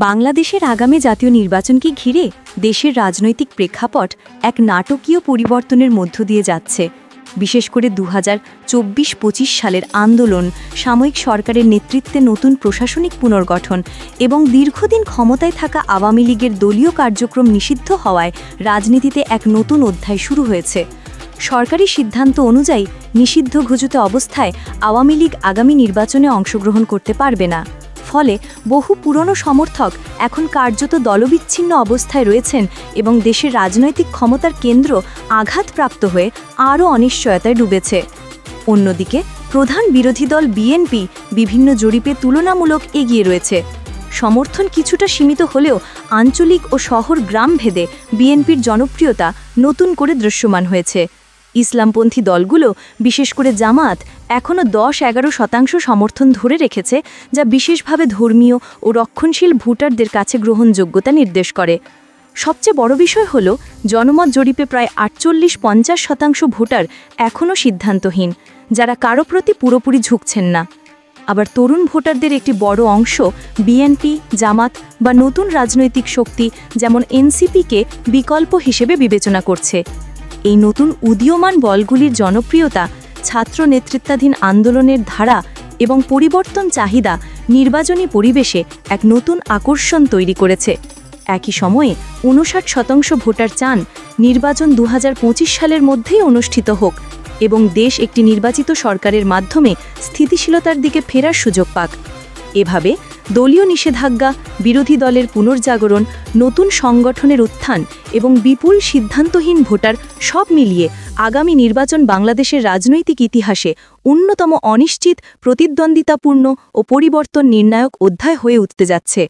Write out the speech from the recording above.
বাংলাদেশের আগামী জাতীয় নির্বাচনকে ঘিরে দেশের রাজনৈতিক প্রেক্ষাপট এক নাটকীয় পরিবর্তনের মধ্য দিয়ে যাচ্ছে। বিশেষ করে 2024-25 সালের আন্দোলন, সাময়িক সরকারের নেতৃত্বে নতুন প্রশাসনিক পুনর্গঠন এবং দীর্ঘদিন ক্ষমতায় থাকা আওয়ামী লীগের দলীয় কার্যক্রম নিষিদ্ধ হওয়ায় রাজনীতিতে এক নতুন অধ্যায় শুরু হয়েছে। সরকারি সিদ্ধান্ত অনুযায়ী নিষিদ্ধ ঘোষিত অবস্থায় আওয়ামী লীগ আগামী নির্বাচনে অংশগ্রহণ করতে পারবে না। ফলে বহু পুরনো সমর্থক এখন কার্যত দলবিচ্ছিন্ন অবস্থায় রয়েছেন এবং দেশের রাজনৈতিক ক্ষমতার কেন্দ্র আঘাতপ্রাপ্ত হয়ে আরও অনিশ্চয়তায় ডুবেছে। অন্যদিকে প্রধান বিরোধী দল বিএনপি বিভিন্ন জরিপে তুলনামূলক এগিয়ে রয়েছে। সমর্থন কিছুটা সীমিত হলেও আঞ্চলিক ও শহর গ্রাম ভেদে বিএনপির জনপ্রিয়তা নতুন করে দৃশ্যমান হয়েছে। ইসলামপন্থী দলগুলো, বিশেষ করে জামাত, এখনও 10-11% সমর্থন ধরে রেখেছে, যা বিশেষভাবে ধর্মীয় ও রক্ষণশীল ভোটারদের কাছে গ্রহণযোগ্যতা নির্দেশ করে। সবচেয়ে বড় বিষয় হল, জনমত জরিপে প্রায় 48-50% ভোটার এখনও সিদ্ধান্তহীন, যারা কারো প্রতি পুরোপুরি ঝুঁকছেন না। আবার তরুণ ভোটারদের একটি বড় অংশ বিএনপি, জামাত বা নতুন রাজনৈতিক শক্তি যেমন এনসিপিকে বিকল্প হিসেবে বিবেচনা করছে। এই নতুন উদীয়মান বলগুলির জনপ্রিয়তা, ছাত্র নেতৃত্বাধীন আন্দোলনের ধারা এবং পরিবর্তন চাহিদা নির্বাচনী পরিবেশে এক নতুন আকর্ষণ তৈরি করেছে। একই সময়ে 59% ভোটার চান নির্বাচন 2025 সালের মধ্যেই অনুষ্ঠিত হোক এবং দেশ একটি নির্বাচিত সরকারের মাধ্যমে স্থিতিশীলতার দিকে ফেরার সুযোগ পাক। এভাবে দলীয় নিষেধাজ্ঞা, বিরোধী দলের পুনর্জাগরণ, নতুন সংগঠনের উত্থান এবং বিপুল সিদ্ধান্তহীন ভোটার সব মিলিয়ে আগামী নির্বাচন বাংলাদেশের রাজনৈতিক ইতিহাসে অন্যতম অনিশ্চিত, প্রতিদ্বন্দ্বিতাপূর্ণ ও পরিবর্তন নির্ণায়ক অধ্যায় হয়ে উঠতে যাচ্ছে।